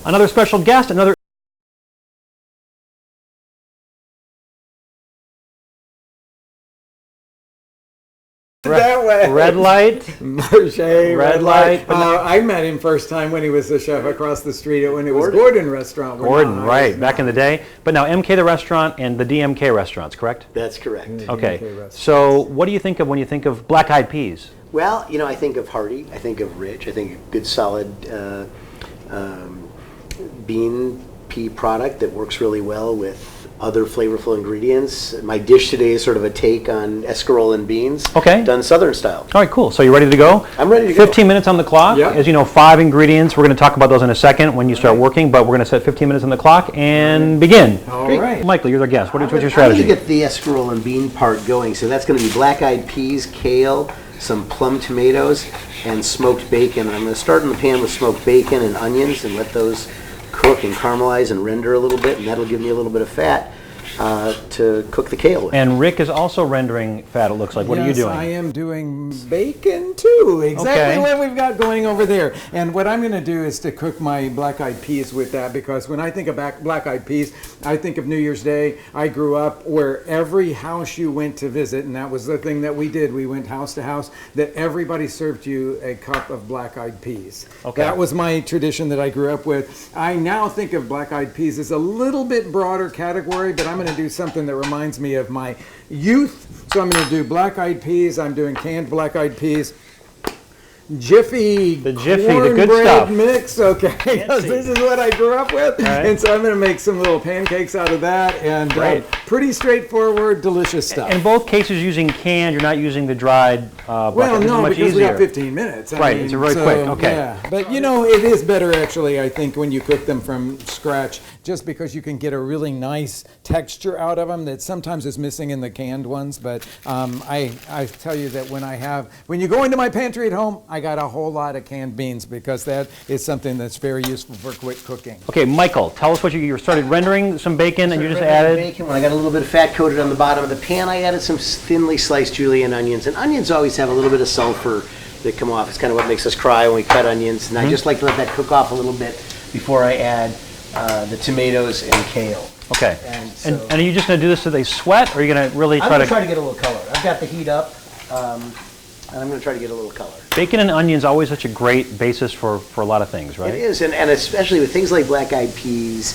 Another special guest, another that way. Red Light. Marche, Red Light. I met him first time when he was the chef across the street when it was Gordon Restaurant. Gordon, right, back in the day. But now MK the restaurant and the DMK restaurants, correct? That's correct. Okay. So what do you think of when you think of black eyed peas? Well, you know, I think of hearty, I think of rich, I think of good solid bean pea product that works really well with other flavorful ingredients. My dish today is sort of a take on escarole and beans, done Southern style. All right, cool. So you ready to go? I'm ready to go. 15 minutes on the clock. Yep. As you know, 5 ingredients. We're going to talk about those in a second when you start working, but we're going to set 15 minutes on the clock and begin. All Great. right. Michael, you're the guest. What's your I'm strategy? going to get the escarole and bean part going. So that's going to be black-eyed peas, kale, some plum tomatoes, and smoked bacon. I'm going to start in the pan with smoked bacon and onions and let those cook and caramelize and render a little bit, and that'll give me a little bit of fat to cook the kale with. And Rick is also rendering fat, it looks like. What are you doing? I am doing bacon too. Exactly what we've got going over there. And what I'm going to do is to cook my black-eyed peas with that, because when I think of black-eyed peas, I think of New Year's Day. I grew up where every house you went to visit, and that was the thing that we did. We went house to house, that everybody served you a cup of black-eyed peas. That was my tradition that I grew up with. I now think of black-eyed peas as a little bit broader category, but I'm going to do something that reminds me of my youth. So I'm going to do black-eyed peas. I'm doing canned black-eyed peas. Jiffy, the good stuff mix, because this is what I grew up with, and so I'm going to make some little pancakes out of that, and pretty straightforward, delicious stuff. In both cases, using canned, you're not using the dried bucket. Well, no, much because easier. we got 15 minutes. I mean, it's really quick. Okay. Yeah, but you know, it is better actually, I think, when you cook them from scratch, just because you can get a really nice texture out of them that sometimes is missing in the canned ones. But I tell you that when you go into my pantry at home, I got a whole lot of canned beans, because that is something that's very useful for quick cooking. Okay, Michael, tell us what you started rendering some bacon, and you just added bacon. When I got a little bit of fat coated on the bottom of the pan, I added some thinly sliced julienne onions. And onions always have a little bit of sulfur that come off. It's kind of what makes us cry when we cut onions. And I just like to let that cook off a little bit before I add the tomatoes and kale. Okay. And are you just going to do this so they sweat, or are you going to really I'm going to try to get a little color. I've got the heat up, and I'm going to try to get a little color. Bacon and onions always such a great basis for a lot of things, right? It is, and especially with things like black-eyed peas,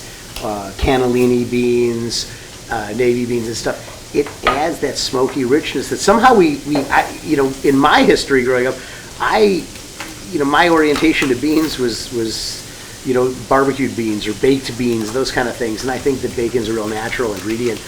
cannellini beans, navy beans and stuff. It adds that smoky richness that somehow in my history growing up, my orientation to beans was barbecued beans or baked beans, those kind of things. And I think that bacon's a real natural ingredient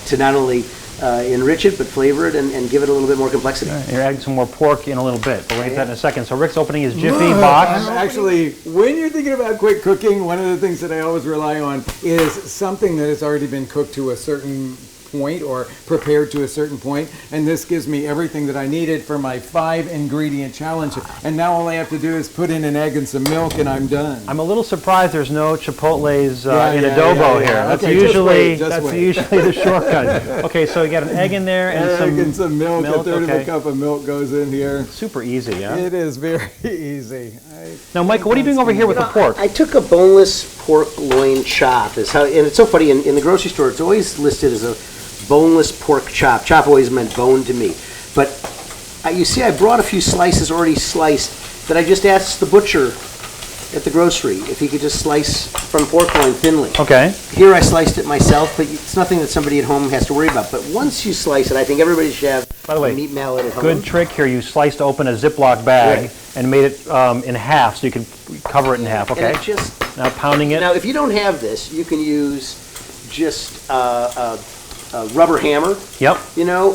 to not only enrich it, but flavor it and give it a little bit more complexity. Right. You're adding some more pork in a little bit, but we'll get that in a second. So Rick's opening his Jiffy box. Actually, when you're thinking about quick cooking, one of the things that I always rely on is something that has already been cooked to a certain point or prepared to a certain point, and this gives me everything that I needed for my 5-ingredient challenge. And now all I have to do is put in an egg and some milk, and I'm done. I'm a little surprised there's no Chipotle's in adobo here. That's usually the shortcut. Okay, so you got an egg in there and some milk. A third of a cup of milk goes in here. Super easy, yeah? It is very easy. Now, Michael, what are you doing over here with the pork? I took a boneless pork loin chop. And it's so funny, in the grocery store, it's always listed as a boneless pork chop. Chop always meant bone to me. But you see, I brought a few slices already sliced that I just asked the butcher at the grocery if he could just slice from pork loin thinly. Okay. Here I sliced it myself, but it's nothing that somebody at home has to worry about. But once you slice it, I think everybody should have a meat mallet at home. Good trick here. You sliced open a Ziploc bag and made it in half, so you can cover it in half. Okay. Now pounding it. Now, if you don't have this, you can use just a rubber hammer,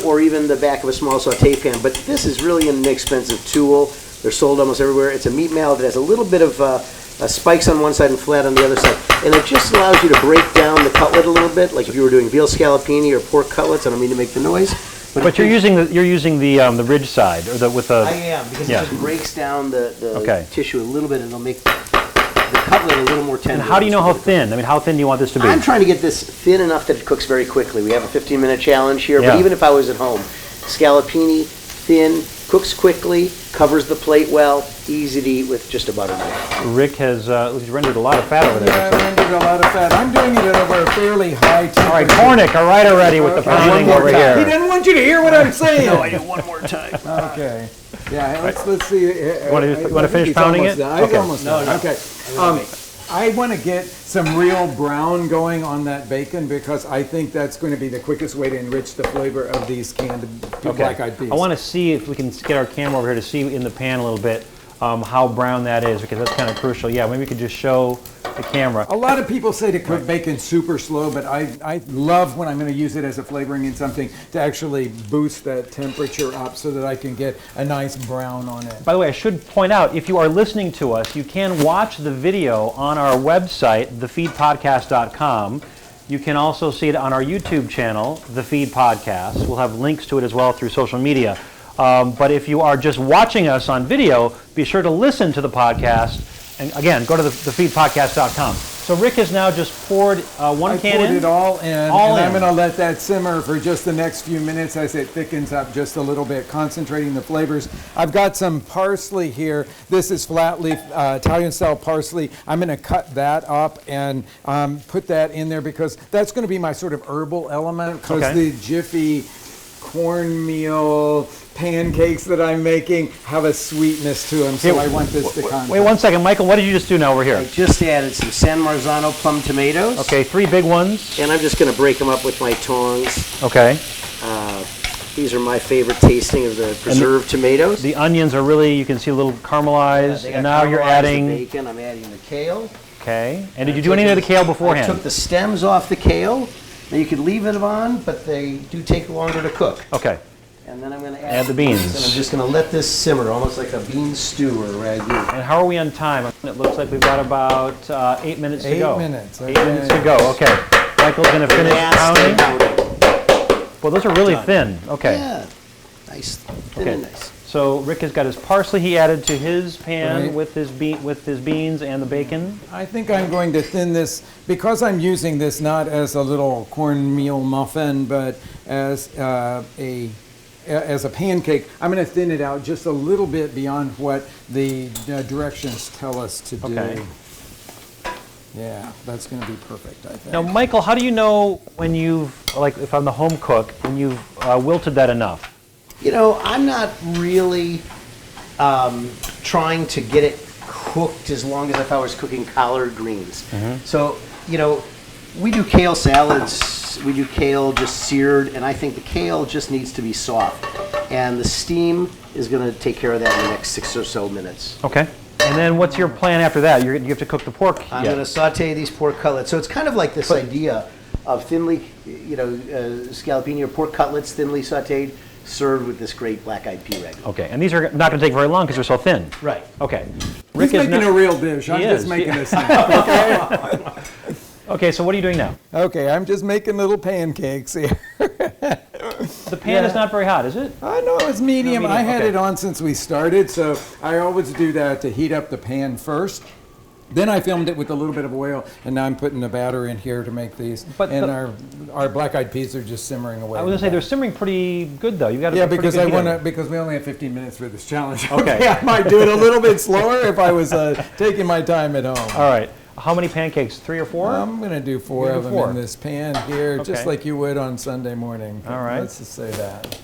or even the back of a small saute pan. But this is really an inexpensive tool. They're sold almost everywhere. It's a meat mallet that has a little bit of spikes on one side and flat on the other side. And it just allows you to break down the cutlet a little bit, like if you were doing veal scallopini or pork cutlets. I don't mean to make the noise. But you're using the ridge side, or with the. I am, because it just breaks down the tissue a little bit, and it'll make the cutlet a little more tender. And how do you know how thin? I mean, how thin do you want this to be? I'm trying to get this thin enough that it cooks very quickly. We have a 15-minute challenge here, but even if I was at home, scallopini, thin, cooks quickly, covers the plate well, easy to eat with just a butter knife. Rick has he's rendered a lot of fat over there. Yeah, I rendered a lot of fat. I'm doing it at over a fairly high temperature. All right, Kornick, all right already with the pounding over He here. didn't want you to hear what I'm saying. No, I do one more time. Okay. Yeah, let's see. You want to finish pounding it? It's almost done. Okay. I want to get some real brown going on that bacon because I think that's going to be the quickest way to enrich the flavor of these canned black-eyed peas. I want to see if we can get our camera over here to see in the pan a little bit how brown that is, because that's kind of crucial. Yeah, maybe we could just show the camera. A lot of people say to cook bacon super slow, but I love when I'm going to use it as a flavoring in something to actually boost that temperature up so that I can get a nice brown on it. By the way, I should point out, if you are listening to us, you can watch the video on our website, thefeedpodcast.com. You can also see it on our YouTube channel, The Feed Podcast. We'll have links to it as well through social media. But if you are just watching us on video, be sure to listen to the podcast. And again, go to thefeedpodcast.com. So Rick has now just poured one can in. I poured it all in, and I'm going to let that simmer for just the next few minutes as it thickens up just a little bit, concentrating the flavors. I've got some parsley here. This is flat leaf Italian-style parsley. I'm going to cut that up and put that in there because that's going to be my sort of herbal element because the Jiffy cornmeal pancakes that I'm making have a sweetness to them, so I want this to contact. Wait 1 second, Michael, what did you just do now over here? I just added some San Marzano plum tomatoes. Okay, 3 big ones. And I'm just going to break them up with my tongs. Okay. These are my favorite tasting of the preserved tomatoes. The onions are really, you can see a little caramelized, and now you're adding... the bacon, I'm adding the kale. Okay, and did you do any of the kale beforehand? I took the stems off the kale. Now you could leave it on, but they do take longer to cook. Okay. And then I'm going to add the beans. And I'm just going to let this simmer, almost like a bean stew or a ragu. And how are we on time? It looks like we've got about 8 minutes to go. 8 minutes. Okay. 8 minutes to go. Okay. Michael's going to finish pounding. Well, those are really thin. Okay. Yeah. Nice. Thin and nice. So Rick has got his parsley he added to his pan with his beans and the bacon. I think I'm going to thin this because I'm using this not as a little cornmeal muffin, but as a pancake. I'm going to thin it out just a little bit beyond what the directions tell us to do. Okay. Yeah, that's going to be perfect, I think. Now, Michael, how do you know when you've, like if I'm the home cook, when you've wilted that enough? You know, I'm not really trying to get it cooked as long as if I was cooking collard greens. Mm-hmm. So, you know, we do kale salads, we do kale just seared, and I think the kale just needs to be soft. And the steam is going to take care of that in the next 6 or so minutes. Okay. And then what's your plan after that? You have to cook the pork. I'm going to saute these pork cutlets. So it's kind of like this idea of thinly, you know, scallopini or pork cutlets, thinly sauteed, served with this great black-eyed pea ragu. Okay, and these are not going to take very long because they're so thin. Right. Okay. Rick is making a real dish. I'm just making a snack. Okay? Okay, so what are you doing now? Okay, I'm just making little pancakes here. The pan is not very hot, is it? I know it's medium. No, medium. I had it on since we started, so I always do that to heat up the pan first. Then I filmed it with a little bit of oil, and now I'm putting the batter in here to make these. But and our black-eyed peas are just simmering away. I was going to say they're simmering pretty good though. You got to because because we only have 15 minutes for this challenge. Okay, I might do it a little bit slower if I was taking my time at home. All right. How many pancakes? 3 or 4? I'm going to do 4 of them in this pan here, just like you would on Sunday morning. All right. Let's just say that.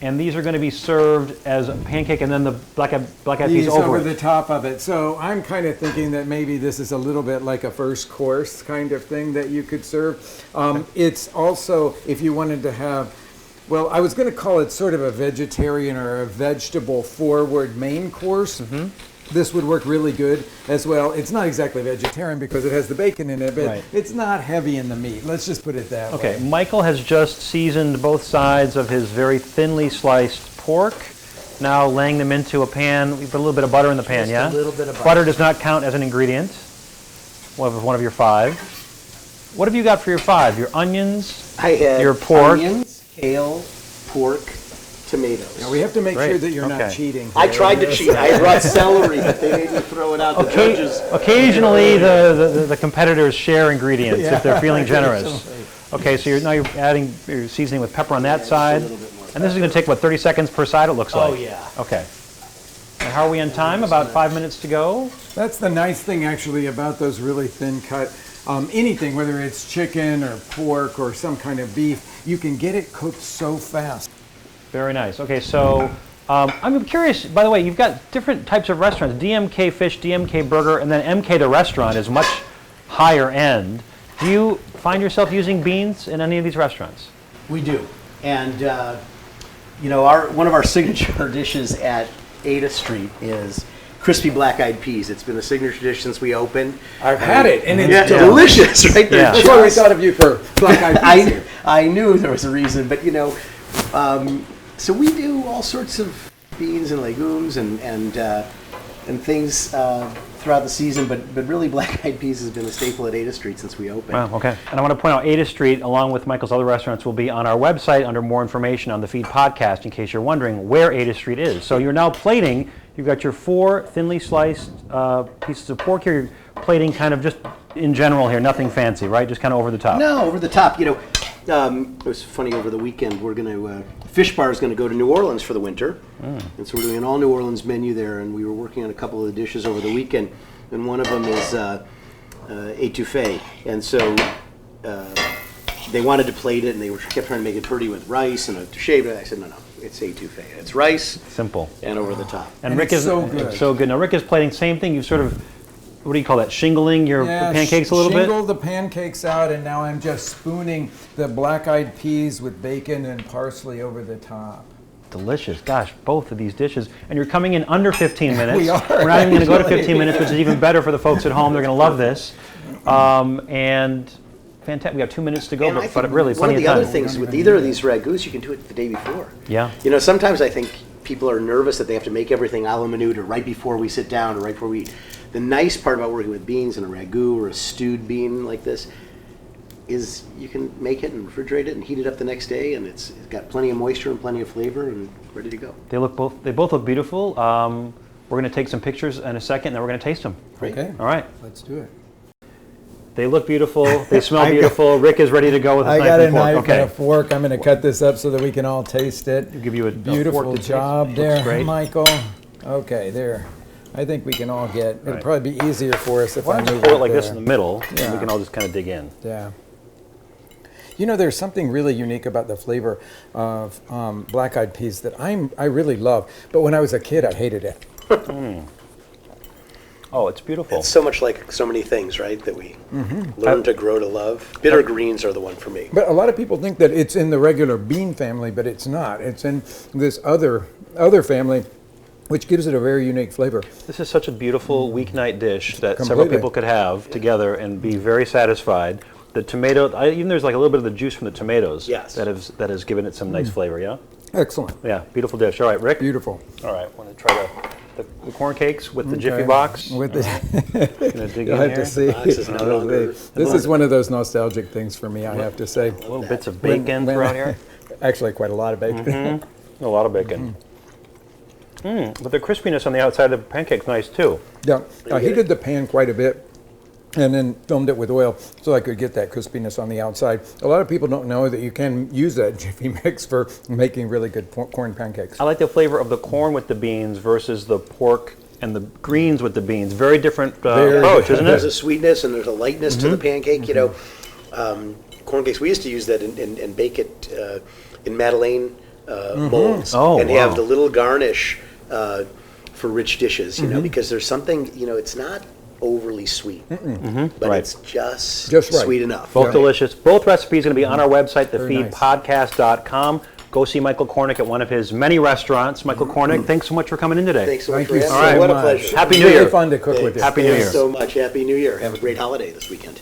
And these are going to be served as a pancake, and then the black-eyed peas over the top of it. So I'm kind of thinking that maybe this is a little bit like a first course kind of thing that you could serve. It's also, if you wanted to have, well, I was going to call it sort of a vegetarian or a vegetable forward main course. Mm-hmm. This would work really good as well. It's not exactly vegetarian because it has the bacon in it, but it's not heavy in the meat. Let's just put it that way. Okay, Michael has just seasoned both sides of his very thinly sliced pork. Now laying them into a pan. We put a little bit of butter in the pan, just a little bit of butter. Butter does not count as an ingredient. One of your 5. What have you got for your 5? Your onions, I had your pork. Onions, kale, pork, tomatoes. Now we have to make sure that you're not cheating here. I tried to cheat. I brought celery, but they made me throw it out. The judges. Occasionally, the competitors share ingredients if they're feeling generous. Okay, so you're adding your seasoning with pepper on that side, and this is going to take 30 seconds per side. It looks like. Oh yeah. Okay. How are we on time? About 5 minutes to go? That's the nice thing, actually, about those really thin cut. Anything, whether it's chicken or pork or some kind of beef, you can get it cooked so fast. Very nice. Okay, so I'm curious, by the way, you've got different types of restaurants, DMK Fish, DMK Burger, and then MK the restaurant is much higher end. Do you find yourself using beans in any of these restaurants? We do. And, one of our signature dishes at Ada Street is crispy black-eyed peas. It's been a signature dish since we opened. I've had it, and it's delicious, right? Yeah. That's why we thought of you for black-eyed peas. I knew there was a reason, but so we do all sorts of beans and legumes and things throughout the season, but really black-eyed peas has been a staple at Ada Street since we opened. Wow, okay. And I want to point out Ada Street, along with Michael's other restaurants, will be on our website under more information on the Feed podcast, in case you're wondering where Ada Street is. So you're now plating. You've got your 4 thinly sliced pieces of pork here. You're plating kind of just in general here, nothing fancy, right? Just kind of over the top. No, over the top. It was funny, over the weekend, we're going to, Fish Bar is going to go to New Orleans for the winter. And so we're doing an all New Orleans menu there, and we were working on a couple of the dishes over the weekend, and one of them is étouffée. And so they wanted to plate it, and they kept trying to make it pretty with rice and a touche, but I said, no, it's étouffée. It's rice. Simple. And over the top. And Rick is so good. It's so good. Now Rick is plating same thing. You sort of, what do you call that? Shingling your pancakes a little bit? Shingle the pancakes out, and now I'm just spooning the black-eyed peas with bacon and parsley over the top. Delicious. Gosh, both of these dishes. And you're coming in under 15 minutes. We are. We're not even going to go to 15 minutes, which is even better for the folks at home. They're going to love this. And fantastic. We have 2 minutes to go, And I but think really one plenty of of the time. other things with either of these ragouts, you can do it the day before. Yeah. Sometimes I think people are nervous that they have to make everything a la minute or right before we sit down or right before we eat. The nice part about working with beans and a ragout or a stewed bean like this is you can make it and refrigerate it and heat it up the next day, and it's got plenty of moisture and plenty of flavor and ready to go. They both look beautiful. We're going to take some pictures in a second, and then we're going to taste them. Great. Okay. All right. Let's do it. They look beautiful. They smell beautiful. Rick is ready to go with his I knife got and a fork. knife Okay. and a fork. I'm going to cut this up so that we can all taste it. I'll give you a Beautiful fork to taste. job Looks there, great. Michael. Okay, there. I think we can all get. It'll Right. probably be easier for us if Why I don't you move pour it like this there. in the middle, and Yeah. we can all just kind of dig in. Yeah. There's something really unique about the flavor of black-eyed peas that I really love. But when I was a kid, I hated it. Oh, it's beautiful. It's so much like so many things, right, that we learn to grow to love. Bitter greens are the one for me. But a lot of people think that it's in the regular bean family, but it's not. It's in this other family, which gives it a very unique flavor. This is such a beautiful weeknight dish that several Completely. people could have together and be very satisfied. The tomato, even there's like a little bit of the juice from the tomatoes. Yes. That has given it some nice flavor. Yeah. Excellent. Yeah. Beautiful dish. All right, Rick. Beautiful. All right. Want to try the corn cakes with the Jiffy Okay. box? With the, Gonna dig you'll in have to here. see. box is no longer- This is one of those nostalgic things for me, I have to say. Little bits of bacon throughout here. Actually, quite a lot of bacon. A lot of bacon. But the crispiness on the outside of the pancake's nice too. Yeah, I heated the pan quite a bit and then filmed it with oil so I could get that crispiness on the outside. A lot of people don't know that you can use that Jiffy mix for making really good corn pancakes. I like the flavor of the corn with the beans versus the pork and the greens with the beans. Very different Very approach, isn't There's it? a sweetness and there's a lightness to the pancake. Corn cakes, we used to use that and bake it in Madeleine molds. Oh, and wow. have the little garnish for rich dishes, because there's something, it's not overly sweet, but Right. it's just right. sweet enough. Both right? delicious. Both recipes going to be on our website, Very nice. thefeedpodcast.com. Go see Michael Kornick at one of his many restaurants. Much Kornick, thanks so much for coming in today. Thanks so much Thank for you having so me. What a much. pleasure. Happy New Really Year. fun to cook with you. Happy New Thanks Year. so much. Happy New Year. Have a great holiday this weekend.